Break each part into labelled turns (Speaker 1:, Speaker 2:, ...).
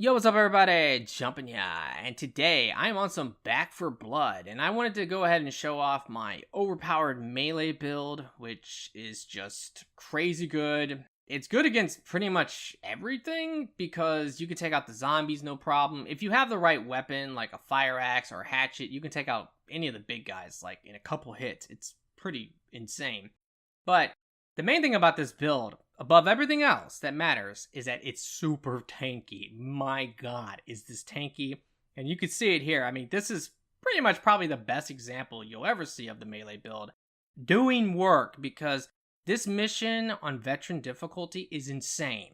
Speaker 1: Yo, what's up everybody? Jumpin' and today I'm on some Back for Blood, and I wanted to go ahead and show off my overpowered melee build, which is just crazy good. It's good against pretty much everything, because you can take out the zombies no problem. If you have the right weapon, like a fire axe or a hatchet, you can take out any of the big guys, like in a couple hits. It's pretty insane. But the main thing about this build, above everything else that matters, is that it's super tanky. My god, is this tanky? And you can see it here. I mean, this is pretty much probably the best example you'll ever see of the melee build doing work, because this mission on veteran difficulty is insane.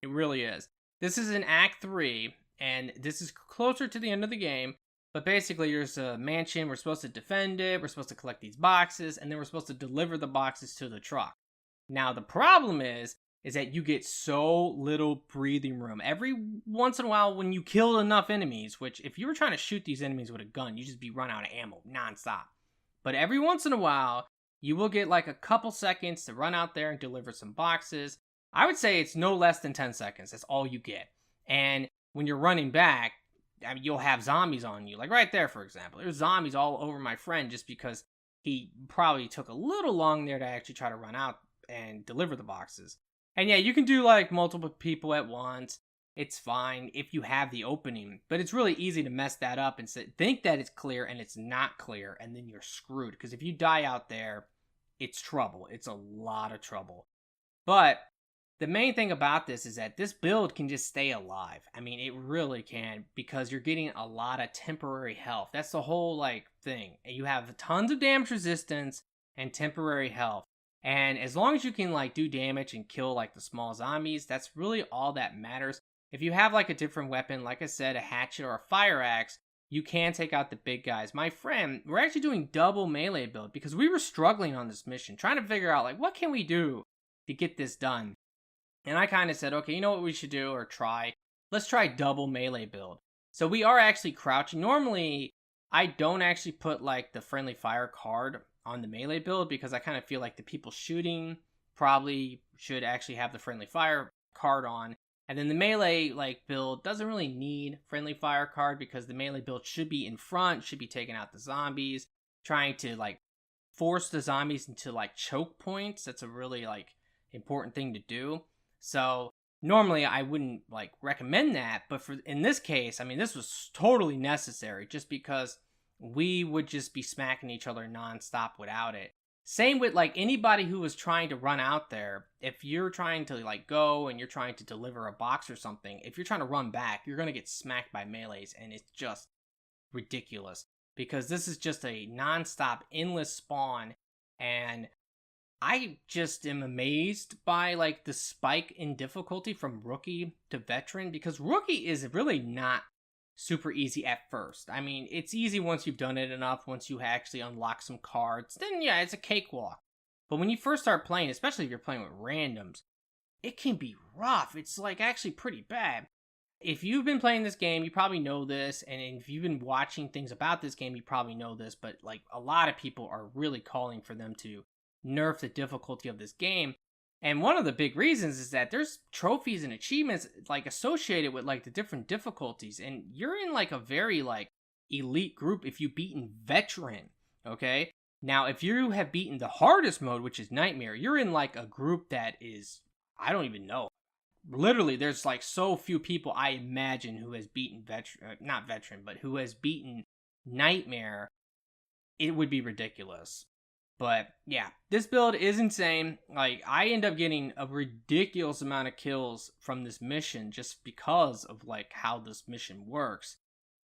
Speaker 1: It really is. This is in Act 3, and this is closer to the end of the game. But basically, there's a mansion. We're supposed to defend it. We're supposed to collect these boxes, and then we're supposed to deliver the boxes to the truck. Now, the problem is that you get so little breathing room. Every once in a while, when you kill enough enemies, which if you were trying to shoot these enemies with a gun, you'd just be run out of ammo nonstop. But every once in a while, you will get like a couple seconds to run out there and deliver some boxes. I would say it's no less than 10 seconds. That's all you get. And when you're running back, I mean, you'll have zombies on you. Like right there, for example. There's zombies all over my friend just because he probably took a little long there to actually try to run out and deliver the boxes. And yeah, you can do like multiple people at once. It's fine if you have the opening, but it's really easy to mess that up and think that it's clear and it's not clear, and then you're screwed, because if you die out there, it's trouble. It's a lot of trouble. But the main thing about this is that this build can just stay alive. I mean, it really can, because you're getting a lot of temporary health. That's the whole like thing. You have tons of damage resistance and temporary health. And as long as you can like do damage and kill like the small zombies, that's really all that matters. If you have like a different weapon, like I said, a hatchet or a fire axe, you can take out the big guys. My friend, we're actually doing double melee build because we were struggling on this mission, trying to figure out like what can we do to get this done. And I kind of said, okay, you know what we should do or try? Let's try double melee build. So we are actually crouching. Normally, I don't actually put like the friendly fire card on the melee build, because I kind of feel like the people shooting probably should actually have the friendly fire card on. And then the melee like build doesn't really need friendly fire card, because the melee build should be in front, should be taking out the zombies, trying to like force the zombies into like choke points. That's a really like important thing to do. So normally I wouldn't like recommend that, but for in this case, I mean, this was totally necessary, just because we would just be smacking each other nonstop without it. Same with like anybody who was trying to run out there. If you're trying to like go and you're trying to deliver a box or something, if you're trying to run back, you're going to get smacked by melees, and it's just ridiculous, because this is just a nonstop endless spawn. And I just am amazed by like the spike in difficulty from rookie to veteran, because rookie is really not super easy at first. I mean, it's easy once you've done it enough, once you actually unlock some cards, then yeah, it's a cakewalk. But when you first start playing, especially if you're playing with randoms, it can be rough. It's like actually pretty bad. If you've been playing this game, you probably know this, and if you've been watching things about this game, you probably know this, but like a lot of people are really calling for them to nerf the difficulty of this game. And one of the big reasons is that there's trophies and achievements like associated with like the different difficulties, and you're in like a very like elite group if you've beaten veteran. Okay, now if you have beaten the hardest mode, which is nightmare, you're in like a group that is, I don't even know, literally there's like so few people I imagine who has beaten not veteran, but who has beaten nightmare. It would be ridiculous. But yeah, this build is insane. Like, I end up getting a ridiculous amount of kills from this mission just because of like how this mission works.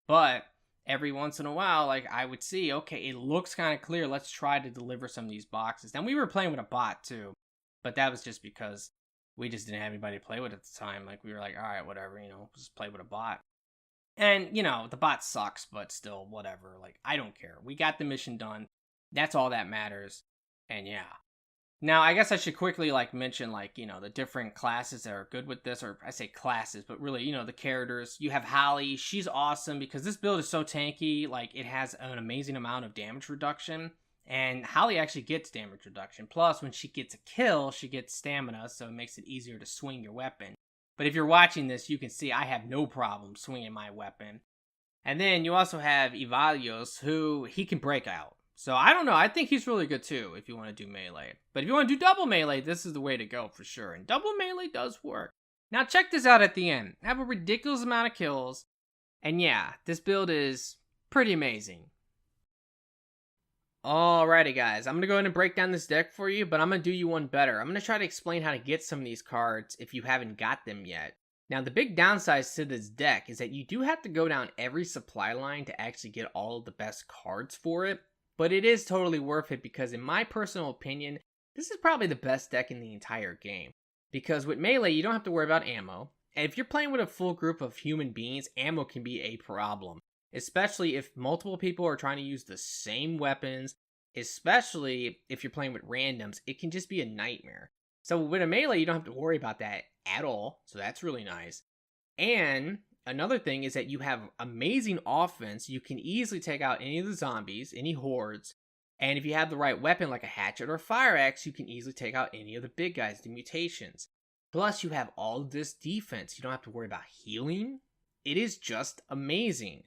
Speaker 1: But every once in a while, like I would see, okay, it looks kind of clear. Let's try to deliver some of these boxes. Now we were playing with a bot too, but that was just because we just didn't have anybody to play with at the time. Like we were like, all right, whatever, just play with a bot. And the bot sucks, but still, whatever. Like, I don't care. We got the mission done. That's all that matters. And yeah. Now, I guess I should quickly like mention like, the different classes that are good with this, or I say classes, but really, the characters. You have Holly. She's awesome because this build is so tanky. Like, it has an amazing amount of damage reduction. And Holly actually gets damage reduction. Plus, when she gets a kill, she gets stamina, so it makes it easier to swing your weapon. But if you're watching this, you can see I have no problem swinging my weapon. And then you also have Ivalios, who he can break out. So I don't know, I think he's really good too if you want to do melee. But if you want to do double melee, this is the way to go for sure. And double melee does work. Now check this out at the end. I have a ridiculous amount of kills. And yeah, this build is pretty amazing. Alrighty guys, I'm going to go ahead and break down this deck for you, but I'm going to do you one better. I'm going to try to explain how to get some of these cards if you haven't got them yet. Now the big downsides to this deck is that you do have to go down every supply line to actually get all of the best cards for it. But it is totally worth it because in my personal opinion, this is probably the best deck in the entire game. Because with melee, you don't have to worry about ammo. And if you're playing with a full group of human beings, ammo can be a problem. Especially if multiple people are trying to use the same weapons. Especially if you're playing with randoms, it can just be a nightmare. So with a melee, you don't have to worry about that at all. So that's really nice. And another thing is that you have amazing offense. You can easily take out any of the zombies, any hordes. And if you have the right weapon like a hatchet or a fire axe, you can easily take out any of the big guys, the mutations. Plus, you have all this defense. You don't have to worry about healing. It is just amazing.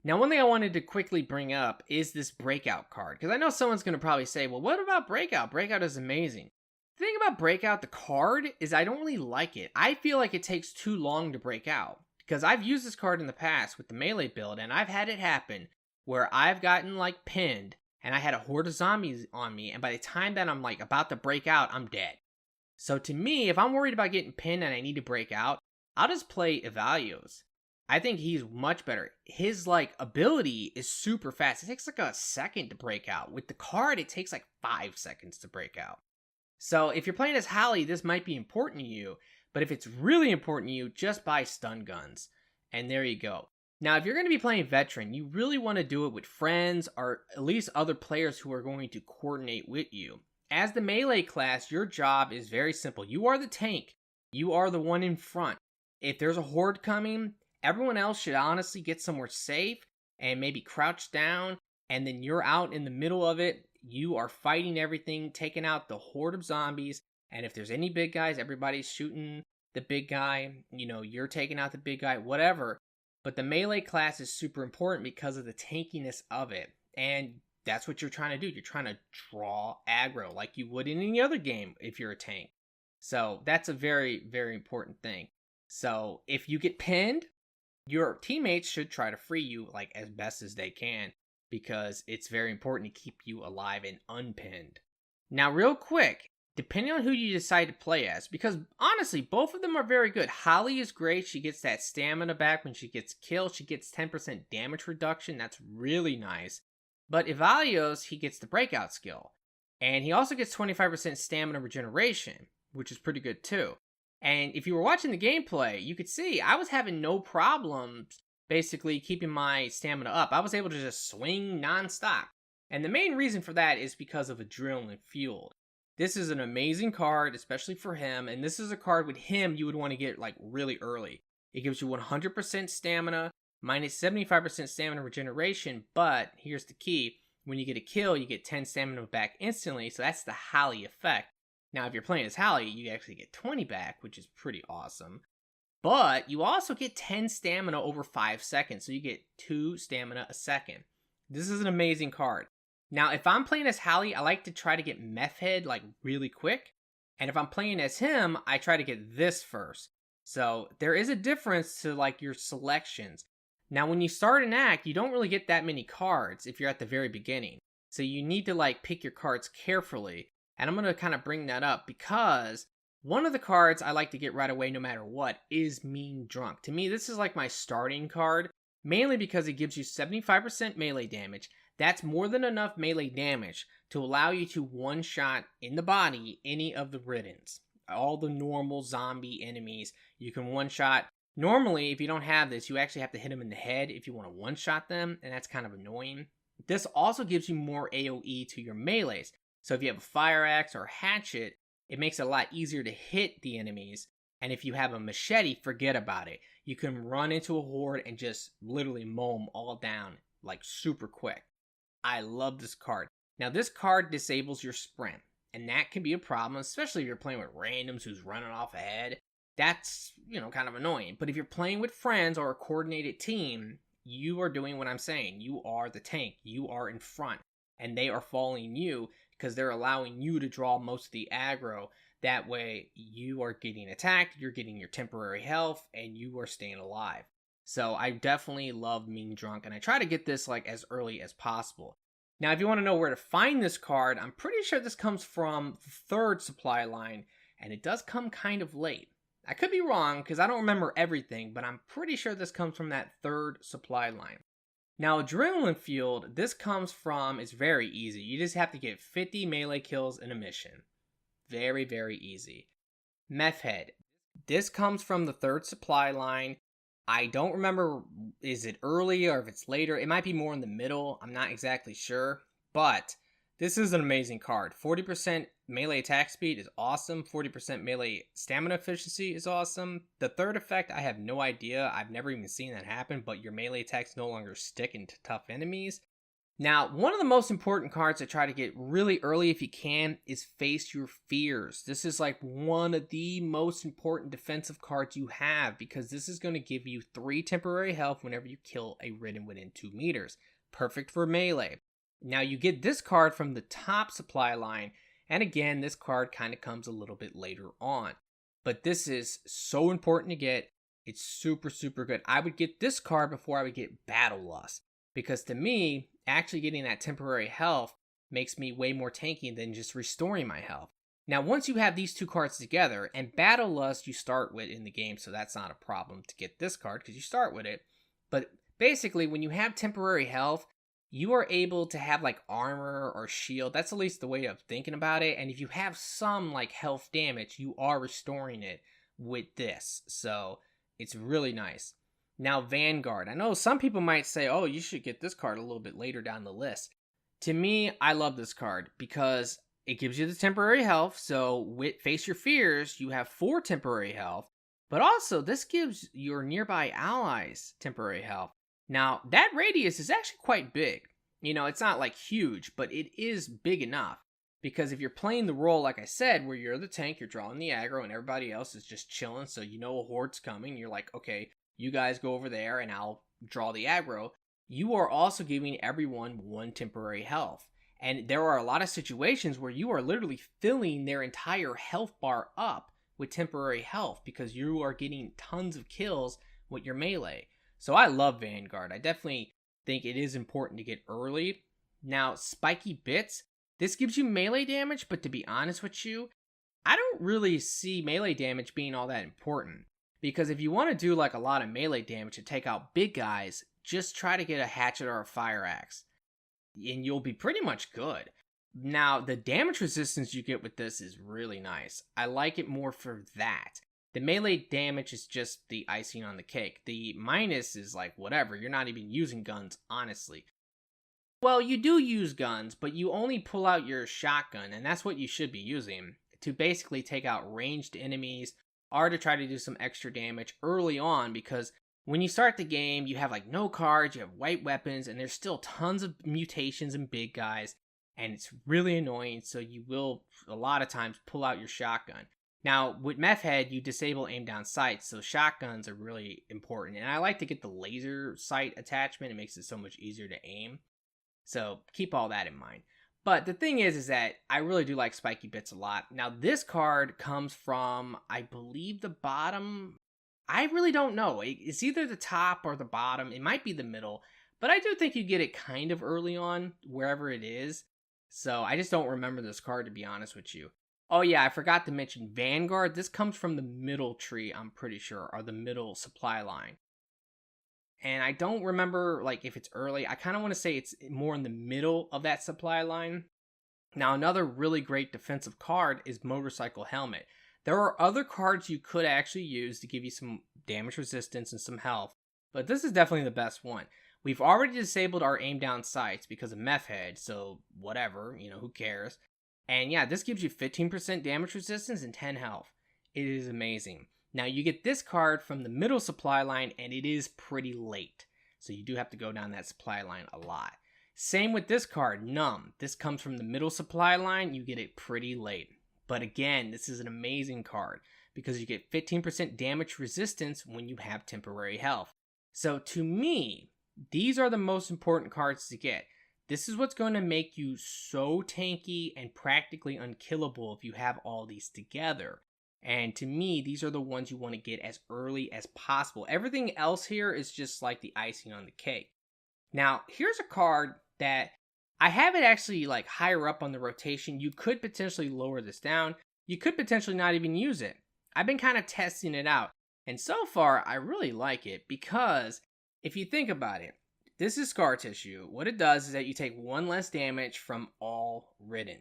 Speaker 1: Now, one thing I wanted to quickly bring up is this Breakout card. Because I know someone's going to probably say, well, what about Breakout? Breakout is amazing. The thing about Breakout, the card, is I don't really like it. I feel like it takes too long to break out. Because I've used this card in the past with the melee build, and I've had it happen where I've gotten like pinned, and I had a horde of zombies on me, and by the time that I'm like about to break out, I'm dead. So to me, if I'm worried about getting pinned and I need to break out, I'll just play Ivalios. I think he's much better. His like ability is super fast. It takes like a second to break out. With the card, it takes like 5 seconds to break out. So if you're playing as Hallie, this might be important to you. But if it's really important to you, just buy stun guns. And there you go. Now, if you're going to be playing veteran, you really want to do it with friends or at least other players who are going to coordinate with you. As the melee class, your job is very simple. You are the tank. You are the one in front. If there's a horde coming, everyone else should honestly get somewhere safe and maybe crouch down. And then you're out in the middle of it. You are fighting everything, taking out the horde of zombies. And if there's any big guys, everybody's shooting the big guy. You know, you're taking out the big guy, whatever. But the melee class is super important because of the tankiness of it. And that's what you're trying to do. You're trying to draw aggro like you would in any other game if you're a tank. So that's a very, very important thing. So if you get pinned, your teammates should try to free you like as best as they can because it's very important to keep you alive and unpinned. Now, real quick, depending on who you decide to play as, because honestly, both of them are very good. Holly is great. She gets that stamina back when she gets killed. She gets 10% damage reduction. That's really nice. But Ivalios, he gets the breakout skill. And he also gets 25% stamina regeneration, which is pretty good too. And if you were watching the gameplay, you could see I was having no problems basically keeping my stamina up. I was able to just swing nonstop. And the main reason for that is because of Adrenaline Fueled. This is an amazing card, especially for him. And this is a card with him you would want to get like really early. It gives you 100% stamina, minus 75% stamina regeneration. But here's the key. When you get a kill, you get 10 stamina back instantly. So that's the Hallie effect. Now, if you're playing as Hallie, you actually get 20 back, which is pretty awesome. But you also get 10 stamina over 5 seconds. So you get 2 stamina a second. This is an amazing card. Now, if I'm playing as Hallie, I like to try to get Meth Head like really quick. And if I'm playing as him, I try to get this first. So there is a difference to like your selections. Now, when you start an act, you don't really get that many cards if you're at the very beginning. So you need to like pick your cards carefully. And I'm going to kind of bring that up because one of the cards I like to get right away no matter what is Mean Drunk. To me, this is like my starting card, mainly because it gives you 75% melee damage. That's more than enough melee damage to allow you to one-shot in the body any of the Riddens. All the normal zombie enemies, you can one-shot. Normally, if you don't have this, you actually have to hit them in the head if you want to one-shot them, and that's kind of annoying. This also gives you more AoE to your melees. So if you have a fire axe or a hatchet, it makes it a lot easier to hit the enemies. And if you have a machete, forget about it. You can run into a horde and just literally mow them all down like super quick. I love this card. Now this card disables your sprint. And that can be a problem, especially if you're playing with randoms who's running off ahead. That's, kind of annoying. But if you're playing with friends or a coordinated team, you are doing what I'm saying. You are the tank. You are in front. And they are following you because they're allowing you to draw most of the aggro. That way, you are getting attacked, you're getting your temporary health, and you are staying alive. So I definitely love Mean Drunk, and I try to get this like as early as possible. Now, if you want to know where to find this card, I'm pretty sure this comes from the third supply line, and it does come kind of late. I could be wrong because I don't remember everything, but I'm pretty sure this comes from that third supply line. Now, Adrenaline Fueled, this comes from, it's very easy. You just have to get 50 melee kills in a mission. Very, very easy. Meth Head, this comes from the third supply line. I don't remember, is it early or if it's later? It might be more in the middle. I'm not exactly sure. But this is an amazing card. 40% melee attack speed is awesome. 40% melee stamina efficiency is awesome. The third effect, I have no idea. I've never even seen that happen, but your melee attacks no longer stick into tough enemies. Now, one of the most important cards to try to get really early if you can is Face Your Fears. This is like one of the most important defensive cards you have because this is going to give you 3 temporary health whenever you kill a Ridden within 2 meters. Perfect for melee. Now, you get this card from the top supply line, and again, this card kind of comes a little bit later on. But this is so important to get. It's super, super good. I would get this card before I would get Battle Lust. Because to me, actually getting that temporary health makes me way more tanky than just restoring my health. Now, once you have these two cards together, and Battle Lust you start with in the game, so that's not a problem to get this card because you start with it. But basically, when you have temporary health, you are able to have like armor or shield. That's at least the way of thinking about it. And if you have some like health damage, you are restoring it with this. So it's really nice. Now, Vanguard. I know some people might say, oh, you should get this card a little bit later down the list. To me, I love this card because it gives you the temporary health. So with Face Your Fears, you have 4 temporary health. But also, this gives your nearby allies temporary health. Now, that radius is actually quite big. It's not like huge, but it is big enough. Because if you're playing the role, like I said, where you're the tank, you're drawing the aggro, and everybody else is just chilling, so you know a horde's coming, you're like, okay, you guys go over there and I'll draw the aggro. You are also giving everyone 1 temporary health. And there are a lot of situations where you are literally filling their entire health bar up with temporary health because you are getting tons of kills with your melee. So I love Vanguard. I definitely think it is important to get early. Now, Spiky Bits, this gives you melee damage, but to be honest with you, I don't really see melee damage being all that important. Because if you want to do like a lot of melee damage to take out big guys, just try to get a hatchet or a fire axe. And you'll be pretty much good. Now, the damage resistance you get with this is really nice. I like it more for that. The melee damage is just the icing on the cake. The minus is like whatever, you're not even using guns, honestly. Well, you do use guns, but you only pull out your shotgun, and that's what you should be using to basically take out ranged enemies or to try to do some extra damage early on, because when you start the game, you have like no cards, you have white weapons, and there's still tons of mutations and big guys, and it's really annoying, so you will a lot of times pull out your shotgun. Now, with Meth Head, you disable aim down sights, so shotguns are really important, and I like to get the laser sight attachment. It makes it so much easier to aim, so keep all that in mind. But the thing is that I really do like Spiky Bits a lot. Now, this card comes from, I believe, the bottom. I really don't know. It's either the top or the bottom. It might be the middle. But I do think you get it kind of early on, wherever it is. So I just don't remember this card, to be honest with you. Oh yeah, I forgot to mention Vanguard. This comes from the middle tree, I'm pretty sure, or the middle supply line. And I don't remember like if it's early. I kind of want to say it's more in the middle of that supply line. Now, another really great defensive card is Motorcycle Helmet. There are other cards you could actually use to give you some damage resistance and some health, but this is definitely the best one. We've already disabled our aim down sights because of Meth Head, so whatever, who cares. And yeah, this gives you 15% damage resistance and 10 health. It is amazing. Now, you get this card from the middle supply line, and it is pretty late. So you do have to go down that supply line a lot. Same with this card, Numb. This comes from the middle supply line. You get it pretty late. But again, this is an amazing card because you get 15% damage resistance when you have temporary health. So to me, these are the most important cards to get. This is what's going to make you so tanky and practically unkillable if you have all these together. And to me, these are the ones you want to get as early as possible. Everything else here is just like the icing on the cake. Now, here's a card that I have it actually like higher up on the rotation. You could potentially lower this down. You could potentially not even use it. I've been kind of testing it out. And so far, I really like it because if you think about it, this is scar tissue. What it does is that you take 1 less damage from all ridden.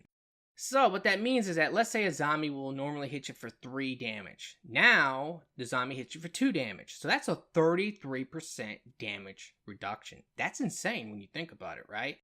Speaker 1: So what that means is that let's say a zombie will normally hit you for 3 damage. Now, the zombie hits you for 2 damage. So that's a 33% damage reduction. That's insane when you think about it, right?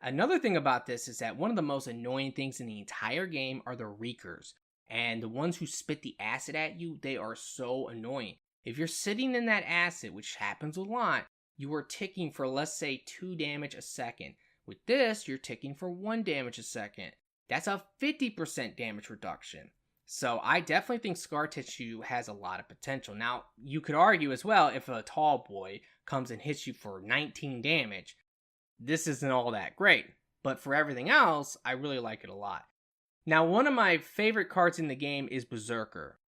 Speaker 1: Another thing about this is that one of the most annoying things in the entire game are the reekers. And the ones who spit the acid at you, they are so annoying. If you're sitting in that acid, which happens a lot, you are ticking for, let's say, 2 damage a second. With this, you're ticking for 1 damage a second. That's a 50% damage reduction. So I definitely think scar tissue has a lot of potential. Now, you could argue as well, if a tall boy comes and hits you for 19 damage, this isn't all that great. But for everything else, I really like it a lot. Now, one of my favorite cards in the game is Berserker.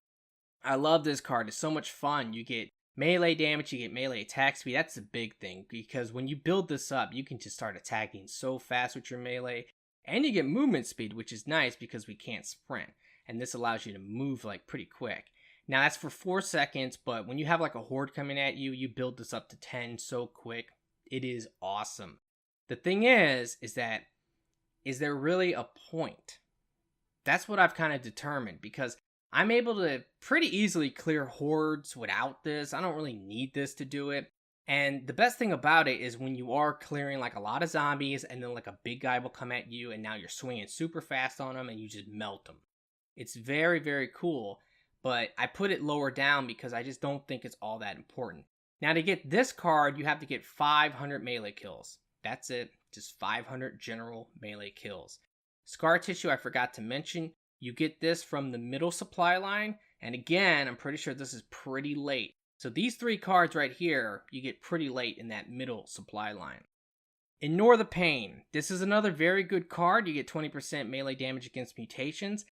Speaker 1: I love this card. It's so much fun. You get melee damage, you get melee attack speed. That's a big thing because when you build this up, you can just start attacking so fast with your melee. And you get movement speed, which is nice because we can't sprint. And this allows you to move like pretty quick. Now that's for 4 seconds, but when you have like a horde coming at you, you build this up to 10 so quick. It is awesome. The thing is that, is there really a point? That's what I've kind of determined because I'm able to pretty easily clear hordes without this. I don't really need this to do it. And the best thing about it is when you are clearing like a lot of zombies and then like a big guy will come at you and now you're swinging super fast on them and you just melt them. It's very, very cool, but I put it lower down because I just don't think it's all that important. Now to get this card, you have to get 500 melee kills. That's it, just 500 general melee kills. Scar tissue, I forgot to mention, you get this from the middle supply line. And again, I'm pretty sure this is pretty late. So these 3 cards right here, you get pretty late in that middle supply line. Ignore the Pain. This is another very good card. You get 20% melee damage against mutations.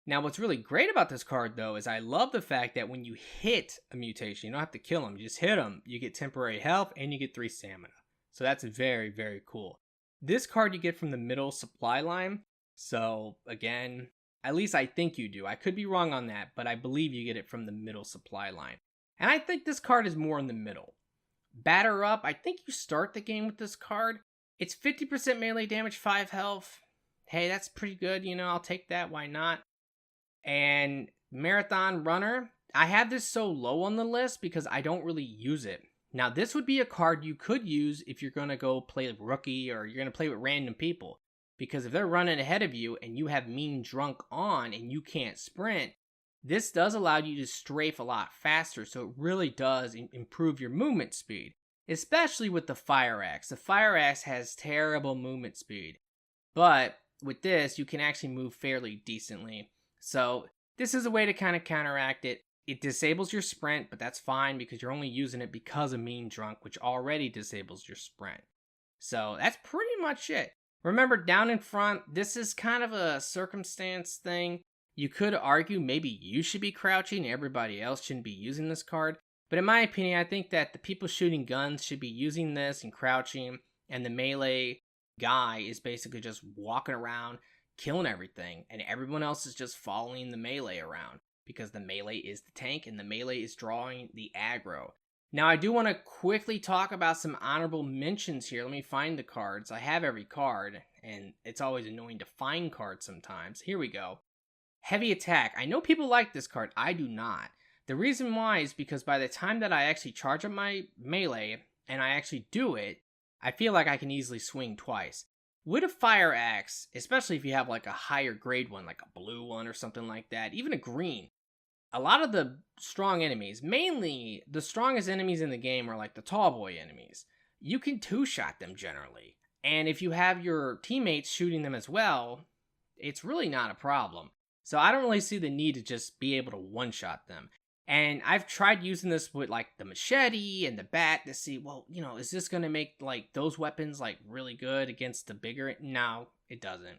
Speaker 1: Now what's really great about this card though is I love the fact that when you hit a mutation, you don't have to kill them, you just hit them. You get temporary health and you get 3 stamina. So that's very, very cool. This card you get from the middle supply line. So again, at least I think you do. I could be wrong on that, but I believe you get it from the middle supply line. And I think this card is more in the middle. Batter Up, I think you start the game with this card. It's 50% melee damage, 5 health. Hey, that's pretty good, you know, I'll take that, why not? And Marathon Runner, I have this so low on the list because I don't really use it. Now, this would be a card you could use if you're going to go play Rookie or you're going to play with random people. Because if they're running ahead of you and you have Mean Drunk on and you can't sprint, this does allow you to strafe a lot faster, so it really does improve your movement speed, especially with the Fire Axe. The Fire Axe has terrible movement speed, but with this, you can actually move fairly decently. So this is a way to kind of counteract it. It disables your sprint, but that's fine because you're only using it because of Mean Drunk, which already disables your sprint. So that's pretty much it. Remember, down in front, this is kind of a circumstance thing. You could argue maybe you should be crouching, everybody else shouldn't be using this card. But in my opinion, I think that the people shooting guns should be using this and crouching, and the melee guy is basically just walking around, killing everything, and everyone else is just following the melee around, because the melee is the tank, and the melee is drawing the aggro. Now, I do want to quickly talk about some honorable mentions here. Let me find the cards. I have every card, and it's always annoying to find cards sometimes. Here we go. Heavy Attack. I know people like this card. I do not. The reason why is because by the time that I actually charge up my melee, and I actually do it, I feel like I can easily swing twice. With a Fire Axe, especially if you have like a higher grade one, like a blue one or something like that, even a green, a lot of the strong enemies, mainly the strongest enemies in the game are like the tall boy enemies. You can two-shot them generally. And if you have your teammates shooting them as well, it's really not a problem. So I don't really see the need to just be able to one-shot them. And I've tried using this with like the machete and the bat to see, well, is this going to make like those weapons like really good against the bigger? No, it doesn't.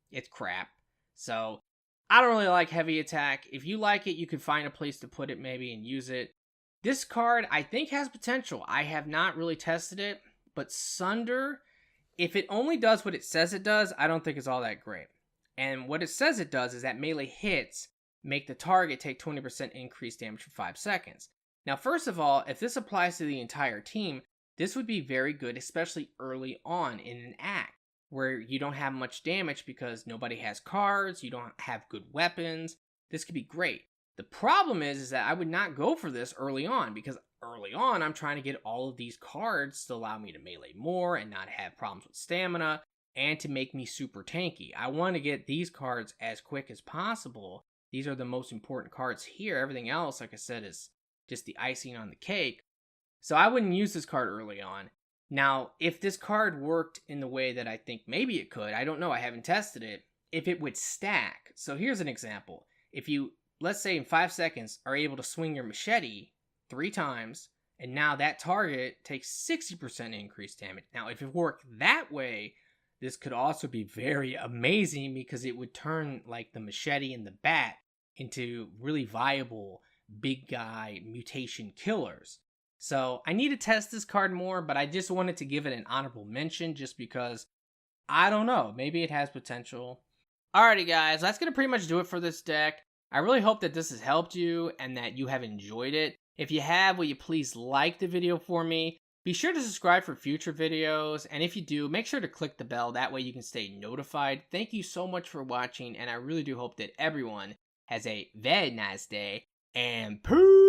Speaker 1: It's crap. So I don't really like heavy attack. If you like it, you could find a place to put it maybe and use it. This card I think has potential. I have not really tested it, but Sunder, if it only does what it says it does, I don't think it's all that great. And what it says it does is that melee hits make the target take 20% increased damage for 5 seconds. Now, first of all, if this applies to the entire team, this would be very good, especially early on in an act where you don't have much damage because nobody has cards, you don't have good weapons. This could be great. The problem is that I would not go for this early on because early on I'm trying to get all of these cards to allow me to melee more and not have problems with stamina and to make me super tanky. I want to get these cards as quick as possible. These are the most important cards here. Everything else, like I said, is just the icing on the cake. So I wouldn't use this card early on. Now, if this card worked in the way that I think maybe it could, I don't know, I haven't tested it, if it would stack. So here's an example. If you, let's say in 5 seconds, are able to swing your machete 3 times, and now that target takes 60% increased damage. Now, if it worked that way, this could also be very amazing because it would turn like the machete and the bat into really viable big guy mutation killers. So I need to test this card more, but I just wanted to give it an honorable mention just because, I don't know, maybe it has potential. Alrighty guys, that's going to pretty much do it for this deck. I really hope that this has helped you and that you have enjoyed it. If you have, will you please like the video for me? Be sure to subscribe for future videos, and if you do, make sure to click the bell, that way you can stay notified. Thank you so much for watching, and I really do hope that everyone has a very nice day, and peace!